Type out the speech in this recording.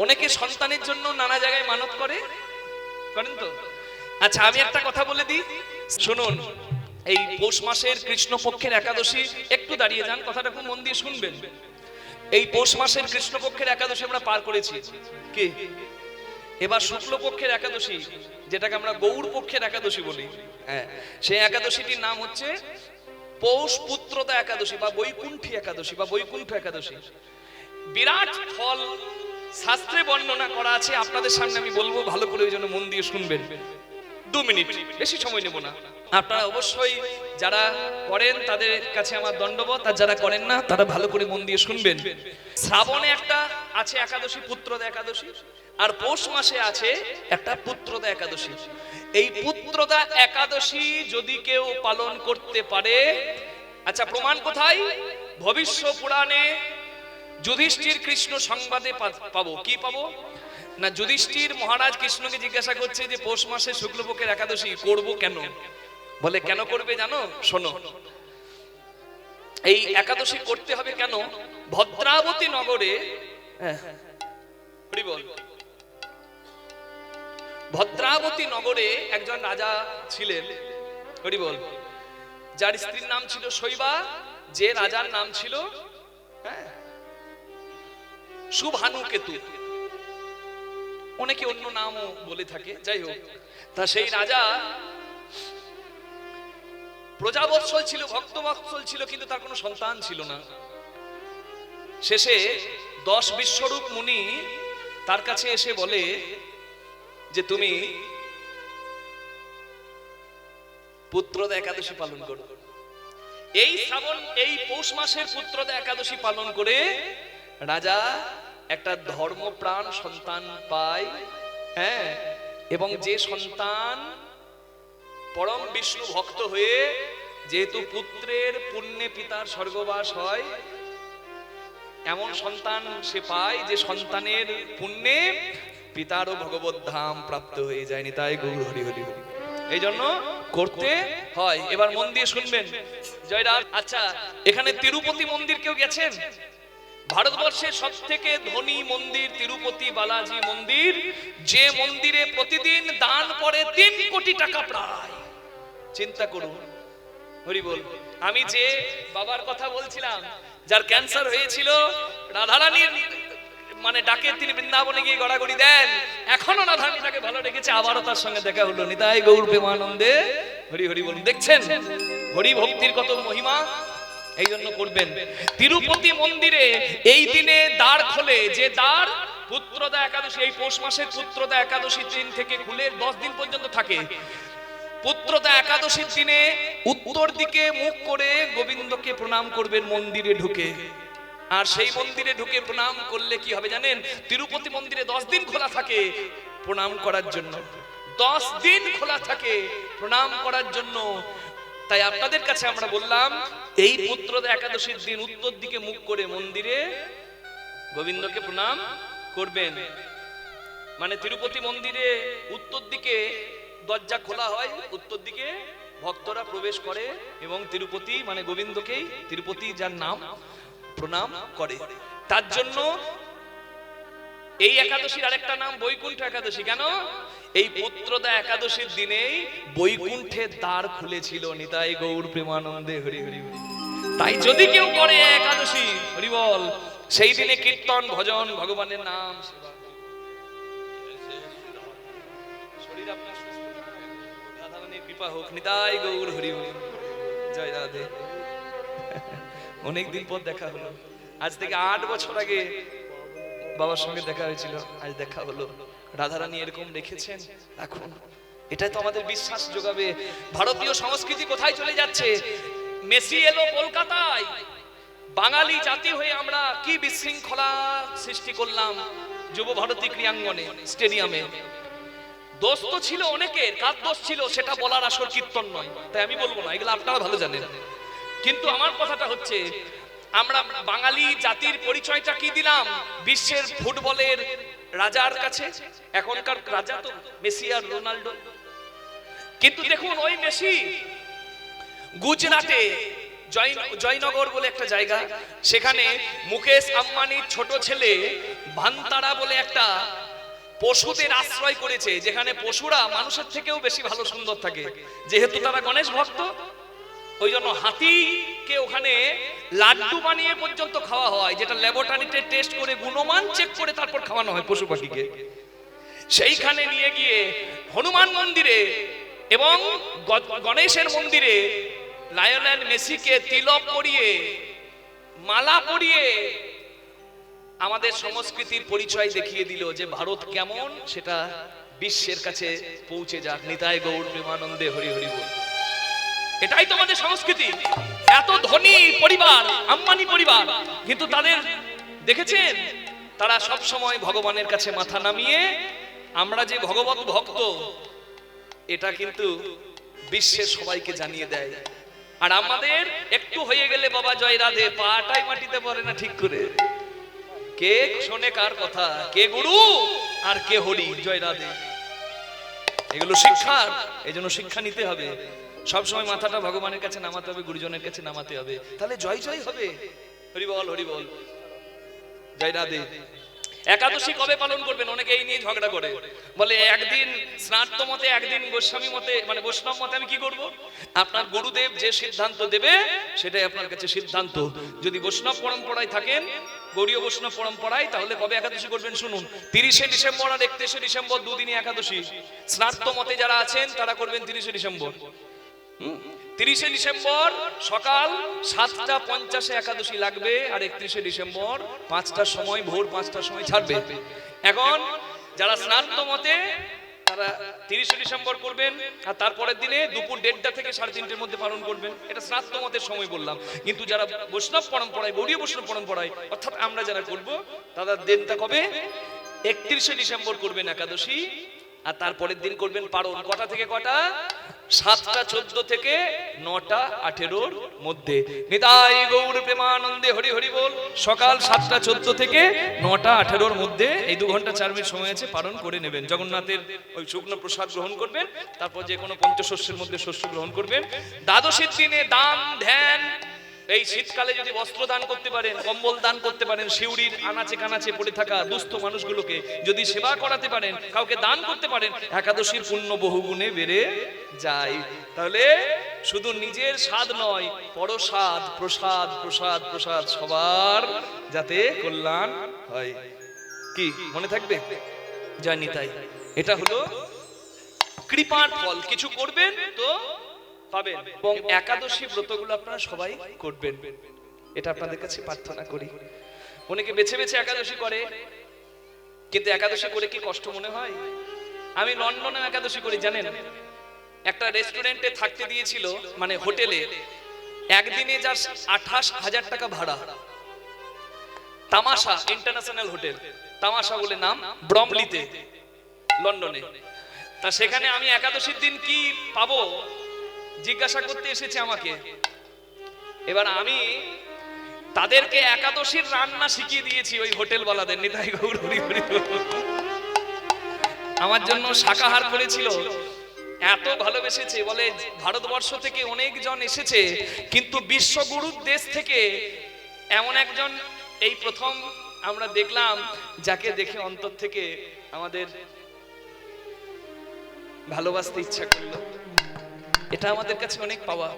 অনেকে সন্তানের জন্য নানা জায়গায় মানত করেন তো। আচ্ছা, আমি একটা কথা বলে দিই, শুনুন। এই পৌষ মাসের কৃষ্ণপক্ষের একাদশী, একটু দাঁড়িয়ে যান, কথাটা খুব মন দিয়ে শুনবেন। এই পৌষ মাসের কৃষ্ণপক্ষের একাদশী আমরা পার করেছি কি? এবার শুক্লপক্ষের একাদশী, যেটাকে আমরা গৌর পক্ষের একাদশী বলি, হ্যাঁ, সেই একাদশীটির নাম হচ্ছে পৌষ পুত্রদা একাদশী বা বৈকুণ্ঠী একাদশী বা বৈকুণ্ঠ একাদশী। বিরাট ফল শাস্ত্রে বর্ণনা করা আছে, আপনাদের সামনে আমি বলবো, ভালো করে ওই জন্য মন দিয়ে শুনবেন। 2 মিনিট, বেশি সময় নেব না। আপনারা অবশ্যই যারা করেন তাদের কাছে আমার দণ্ডবত, আর যারা করেন না তারা ভালো করে মন দিয়ে শুনবেন। শ্রাবণে একটা আছে একাদশী, পুত্রদা একাদশী, আর পৌষ মাসে আছে একটা পুত্রদা একাদশী। এই পুত্রদা একাদশী যদি কেউ পালন করতে পারে, আচ্ছা প্রমাণ কোথায়? ভবিষ্য পুরাণে যুধিষ্ঠির কৃষ্ণ সংবাদে পাবো। কি পাবো না, যুধিষ্ঠির মহারাজ কৃষ্ণকে জিজ্ঞাসা করছে যে পৌষ মাসে শুক্লপক্ষের একাদশী করব কেন? বলে কেন করবে জানো? শোনো, এই একাদশী করতে হবে কেন? ভদ্রাবতী নগরে, ভদ্রাবতী নগরে একজন রাজা ছিলেন, হরি বল, যার স্ত্রীর নাম ছিল শৈবা, যে রাজার নাম ছিল শুভানুকেতু, অনেকে অন্য নামও বলে থাকে, যাই হোক। তা সেই রাজা প্রজাবৎসল ছিল, ভক্তবৎসল ছিল, কিন্তু তার কোনো সন্তান ছিল না। শেষে 10 বিশ্বরূপ মুনি তার কাছে এসে বলে যে তুমি পুত্রদা একাদশী পালন করো। এই শ্রাবণ, এই পৌষ মাসের পুত্রদা একাদশী পালন করে রাজা একটা ধর্মপ্রাণ সন্তান পায়, হ্যাঁ, এবং যে সন্তান পরম বিষ্ণু ভক্ত হয়ে, যেহেতু পুত্রের পুণ্যে পিতার স্বর্গবাস হয়, এমন সন্তান সে পায় যে সন্তানের পুণ্যে পিতারও ভগবত ধাম প্রাপ্ত হয়ে যায়নি। তাই গৌর হরি হরি হরি, এই জন্য করতে হয়। এবার মন দিয়ে শুনবেন, জয়রাম। আচ্ছা, এখানে তিরুপতি মন্দির কেউ গেছেন? ভারতবর্ষের সব থেকে ধনী মন্দির তিরুপতি বালাজি মন্দির, যে মন্দিরে প্রতিদিন দান করে 3 কোটি টাকা প্রায়। চিন্তা করুন, হরি বল। আমি যে বাবার কথা বলছিলাম, যার ক্যান্সার হয়েছিল, রাধারানীর মানে ডাকে তিনি বৃন্দাবনে গিয়ে গড়াগড়ি দেন, এখনো রাধারানী তাকে ভালো রেখেছে, আবারও তার সঙ্গে দেখা হলো। নিতাই গৌর প্রেমানন্দে হরি হরি বলুন। দেখছেন হরি ভক্তির কত মহিমা, এই জন্য করবেন। তিরুপতি মন্দিরে এই দিনে দ্বার খোলে, যে দ্বার পুত্রদা একাদশী, এই পৌষ মাসের পুত্রদা একাদশী দিন থেকে খুলে 10 দিন পর্যন্ত থাকে। পুত্রদা একাদশীর দিনে উত্তর দিকে মুখ করে গোবিন্দকে প্রণাম করবেন মন্দিরে ঢুকে। আর সেই মন্দিরে ঢুকে প্রণাম করলে কি হবে জানেন? তিরুপতি মন্দিরে 10 দিন খোলা থাকে প্রণাম করার জন্য, 10 দিন খোলা থাকে প্রণাম করার জন্য। তাই আপনাদের কাছে আমরা বললাম, এই পুত্রদা একাদশীর দিন উত্তর দিকে মুখ করে মন্দিরে গোবিন্দকে প্রণাম করবেন। মানে তিরুপতি মন্দিরে উত্তর দিকে দরজা খোলা হয়, উত্তর দিকে ভক্তরা প্রবেশ করে এবং তিরুপতি মানে গোবিন্দকেই, তিরুপতি যার নাম, প্রণাম করে। তার জন্য এই একাদশীর আরেকটা নাম বৈকুণ্ঠ একাদশী। কেন? এই পুত্রদা একাদশীর দিনেই বৈকুণ্ঠের দ্বার খুলেছিল। নিতাই গৌর প্রেমানন্দে হরি হরি হরি। তাই যদি কেউ করে একাদশী, হরি বল, সেই দিনে কীর্তন ভজন ভগবানের নাম সেবা, শরীর আপনার সুস্থ, রাধারানীর কৃপা হোক। নিতাই গৌর হরি হরি, জয় রাধে। অনেকদিন পর দেখা হলো, আজ থেকে 8 বছর আগে বাবার সঙ্গে দেখা হয়েছিল, আজ দেখা হলো। রাধারানী এরকম রেখেছেন এখন, এটাই তো আমাদের বিশ্বাস যোগাবে। ভারতীয় সংস্কৃতি কোথায় চলে যাচ্ছে? মেসি এলো কলকাতায়, বাঙালি জাতি হয়ে আমরা কি বিশৃঙ্খলা সৃষ্টি করলাম যুব ভারতী ক্রীড়াঙ্গনে, স্টেডিয়ামে। দোষ তো ছিল অনেকের, কার দোষ ছিল সেটা বলার আসর কীর্তন নয়, তাই আমি বলবো না, এগুলো আপনারা ভালো জানেন। কিন্তু আমার কথাটা হচ্ছে, আমরা বাঙালি জাতির পরিচয়টা কি দিলাম? বিশ্বের ফুটবলের রাজার কাছে। এখনকার রাজা তো মেসি আর রোনাল্ডো। কিন্তু দেখুন, ওই মেসি গুজরাটে জয়নগর বলে একটা জায়গা, সেখানে মুকেশ আম্বানির ছোট ছেলে ভান্তারা বলে একটা পশুদের আশ্রয় করেছে, যেখানে পশুরা মানুষের থেকেও বেশি ভালো সুন্দর থাকে, যেহেতু তারা গণেশ ভক্ত। ওই জন্য হাতিকে ওখানে লাড্ডু বানিয়ে পর্যন্ত খাওয়া হয়, যেটা ল্যাবরেটরিতে টেস্ট করে গুণমান চেক করে তারপর খাওয়ানো হয় পশু পাখিকে। সেইখানে নিয়ে গিয়ে হনুমান মন্দিরে এবং গণেশের মন্দিরে লায়নেল মেসিকে তিলক পরিয়ে মালা পরিয়ে আমাদের সংস্কৃতির পরিচয় দেখিয়ে দিল, যে ভারত কেমন সেটা বিশ্বের কাছে পৌঁছে যাক। নিতাই গৌর প্রেমানন্দে হরি হরি বল। এটাই তোমাদের সংস্কৃতি। এত ধনী পরিবার, আম্বানি পরিবার, কিন্তু তাদের দেখেছেন তারা সব সময় ভগবানের কাছে মাথা নামিয়ে আমরা যে ভগবত ভক্ত এটা কিন্তু বিশ্বের সবাইকে জানিয়ে দেয়। আর আমাদের একটু হয়ে গেলে বাবা জয় রাধে, পাটাই মাটিতে পড়ে না ঠিক করে। কে শোনে কার কথা, কে গুরু আর কে হরি, জয় রাধে। এগুলো শিক্ষার, এই জন্য শিক্ষা নিতে হবে। সবসময় মাথাটা ভগবানের কাছে নামাতে হবে, গুরুজনের কাছে নামাতে হবে, তাহলে জয় জয় হবে। হরি বল হরি বল, জয় রাধে। একাদশী কবে পালন করবেন? অনেকে এই নিয়ে ঝগড়া করে, বলে একদিন স্নাত মতে, একদিন গোস্বামী মতে, মানে বৈষ্ণব মতে আমি কি করব? আপনার গুরুদেব যে সিদ্ধান্ত দেবে সেটাই আপনার কাছে সিদ্ধান্ত। যদি বৈষ্ণব পরম্পরায় থাকেন, গৌড়ীয় বৈষ্ণব পরম্পরায়, তাহলে কবে একাদশী করবেন শুনুন। 30শে ডিসেম্বর আর 31শে ডিসেম্বর দুদিনই একাদশী। স্নাত মতে যারা আছেন তারা করবেন 30শে ডিসেম্বর। 30শে ডিসেম্বর সকাল 7:50 একাদশী লাগবে, আর 31শে ডিসেম্বর 5টার সময়, ভোর 5টার সময় ছাড়বে। এখন যারা স্নাত মতে তারা 30শে ডিসেম্বর করবেন, আর তারপরের দিনে দুপুর 1:30 থেকে 3:30-এর মধ্যে পালন করবেন। এটা স্নাত মতের সময় বললাম। কিন্তু যারা বৈষ্ণব পরম্পরায়, গৌড়ীয় বৈষ্ণব পরম্পরায়, অর্থাৎ আমরা যারা করব, তাদের দিনটা কবে? 31শে ডিসেম্বর করবেন একাদশী, আর তারপরের দিন করবেন পারণ। কটা থেকে কটা? 7:14 থেকে 9:18-র মধ্যে। নিতাই গৌর প্রেমানন্দে হরি হরি বল। সকাল 7:14 থেকে 9:18-র মধ্যে এই 2 ঘন্টা 4 মিনিট সময় আছে, পালন করে নেবেন। জগন্নাথের ওই শুকনো প্রসাদ গ্রহণ করবেন, তারপর যে কোনো পঞ্চশস্যের মধ্যে শস্য গ্রহণ করবেন। দ্বাদশীর দিনে দান ধ্যান, এই শীতকালে যদি বস্ত্র দান করতে পারেন, কম্বল দান করতে পারেন, শিউরির আনাচে কানাচে পড়ে থাকা দুস্থ মানুষগুলোকে যদি সেবা করাতে পারেন, কাউকে দান করতে পারেন, একাদশীর পুণ্য বহুগুণে বেড়ে যায়। তাহলে শুধু নিজের স্বাদ নয়, পরস্বাদ, প্রসাদ প্রসাদ প্রসাদ, সবার যাতে কল্যাণ হয়। কি মনে থাকবে? জয় নিতাই। এটা হলো কৃপার ফল। কিছু করবেন তো পাবেন। এবং একাদশী ব্রতগুলো আপনারা সবাই করবেন, এটা আপনাদের কাছে প্রার্থনা করি। অনেকে বেছে বেছে একাদশী করে, কিন্তু একাদশী করে কি কষ্ট মনে হয়? আমি লন্ডনে একাদশী করি, জানেন? একটা রেস্টুরেন্টে থাকতে দিয়েছিল, মানে হোটেলে, একদিনে যার 28,000 টাকা ভাড়া। তামাশা ইন্টারন্যাশনাল হোটেল, তামাশা বলে নাম, ব্রমলিতে, লন্ডনে। তা সেখানে আমি একাদশীর দিন কি পাবো জিজ্ঞাসা করতে এসেছে আমাকে। এবার আমি তাদেরকে একাদশীর রান্না শিখিয়ে দিয়েছি ওই হোটেলওয়ালাদের। নিতাই গৌর হরি হরি। আমার জন্য শাকাহার করেছিল, এত ভালোবেসেছে, বলে ভারতবর্ষ থেকে অনেকজন এসেছে, কিন্তু বিশ্বগুরুর দেশ থেকে এমন একজন এই প্রথম আমরা দেখলাম, যাকে দেখে অন্তর থেকে আমাদের ভালোবাসতে ইচ্ছা করলো। এটা আমাদের কাছে অনেক পাওয়া।